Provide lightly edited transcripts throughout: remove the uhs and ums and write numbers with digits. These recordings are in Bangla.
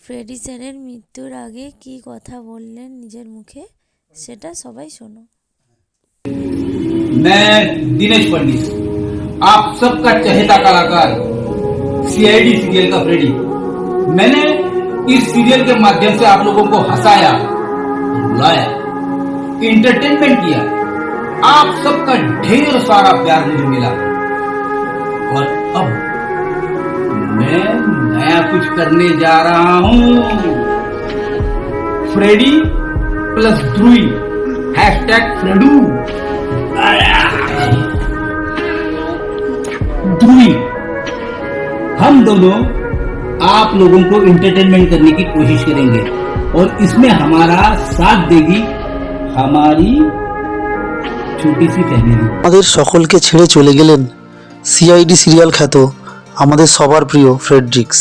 ফ্রেডি স্যারের মৃত্যুর আগে কি কথা বললেন নিজের মুখে, সেটা সবাই শোনো। मैं दिनेश पंडित, आप सबका चहेता कलाकार, सीआईडी सीरियल का फ्रेडी। मैंने इस सीरियल के माध्यम से आप लोगों को हंसाया, रुलाया, इंटरटेनमेंट किया। आप सबका ढेर सारा प्यार मुझे मिला और अब मैं नया कुछ करने जा रहा हूं। फ्रेडी प्लस ध्रुवी, #फ्रेडू। ध्रुवी, हम दोनों आप लोगों को एंटरटेनमेंट करने की कोशिश करेंगे और इसमें हमारा साथ देगी हमारी छोटी सी फैमिली। আমাদের সকলকে ছেড়ে চলে গেলেন সিআইডি সিরিয়াল খ্যাত আমাদের সবার প্রিয় ফ্রেডরিক্স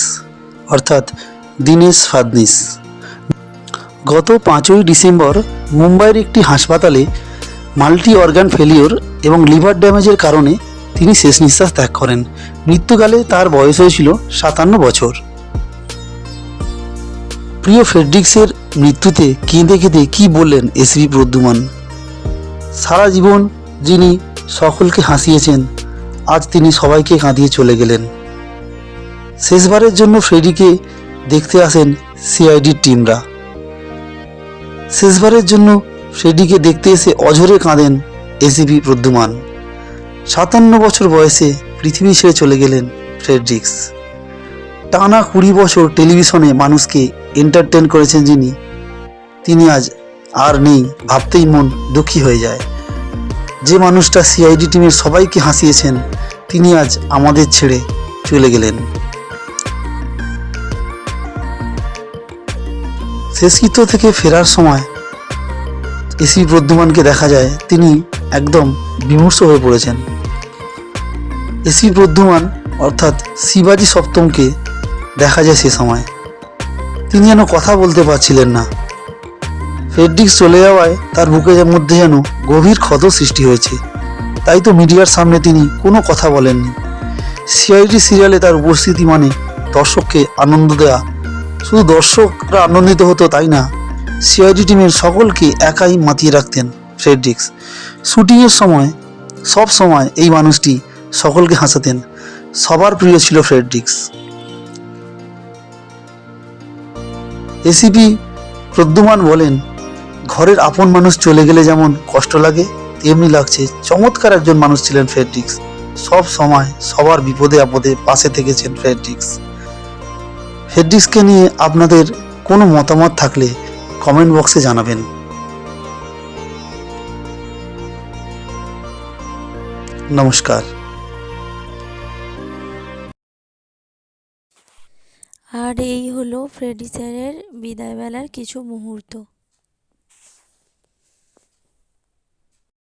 অর্থাৎ দীনেশ ফাদনিস। গত 5ই ডিসেম্বর মুম্বাইয়ের একটি হাসপাতালে মাল্টি অর্গান ফেলিওর এবং লিভার ড্যামেজের কারণে তিনি শেষ নিঃশ্বাস ত্যাগ করেন। মৃত্যুকালে তার বয়স হয়েছিল 57 বছর। প্রিয় ফ্রেডরিক্সের মৃত্যুতে কেঁদে কেঁদে কী বললেন এসবি প্রদ্যুমান। সারা জীবন যিনি সকলকে হাসিয়েছেন, আজ তিনি সবাইকে কাঁদিয়ে চলে গেলেন। শেষবারের জন্য ফ্রেডিকে দেখতে আসেন সিআইডির টিমরা। শেষবারের জন্য ফ্রেডিকে দেখতে এসে অঝরে কাঁদেন এসিপি প্রদ্যুমান। 57 বছর বয়সে পৃথিবী ছেড়ে চলে গেলেন ফ্রেডরিক্স। টানা 20 বছর টেলিভিশনে মানুষকে এন্টারটেন করেছেন যিনি, তিনি আজ আর নেই, ভাবতেই মন দুঃখী হয়ে যায়। যে মানুষটা সিআইডি টিমের সবাইকে হাসিয়েছেন, তিনি আজ আমাদের ছেড়ে চলে গেলেন। শেষকৃত্য থেকে ফেরার সময় এসি প্রদ্যুমানকে দেখা যায় তিনি একদম বিমর্ষ হয়ে পড়েছেন। এসি প্রদ্যুমান অর্থাৎ শিবাজি সপ্তমকে দেখা যায় সে সময় তিনি যেন কথা বলতে পারছিলেন না। ফ্রেডরিক্স চলে যাওয়ায় তার বুকের মধ্যে যেন গভীর ক্ষত সৃষ্টি হয়েছে, তাই তো মিডিয়ার সামনে তিনি কোনো কথা বলেননি। সিআইডি সিরিয়ালে তার উপস্থিতি মানে দর্শককে আনন্দ দেওয়া। শুধু দর্শকরা আনন্দিত হতো তাই না, সিআইডি টিমের সকলকে একাই মাতিয়ে রাখতেন ফ্রেডরিক্স। শুটিংয়ের সময় সব সময় এই মানুষটি সকলকে হাসাতেন। সবার প্রিয় ছিল ফ্রেডরিক্স। এসিপি প্রদ্যুমান বলেন, ঘরের আপন মানুষ চলে গেলে যেমন কষ্ট লাগে, তেমনি লাগছে। চমৎকার একজন মানুষ ছিলেন ফ্রেডরিক্স। সব সময় সবার বিপদে আপদে পাশে থেকেছেন ফ্রেডরিক্স। ফ্রেডরিক্সকে নিয়ে আপনাদের কোনো মতামত থাকলে কমেন্ট বক্সে জানাবেন। নমস্কার। আর এই হলো ফ্রেডি স্যারের বিদায়বেলার কিছু মুহূর্ত।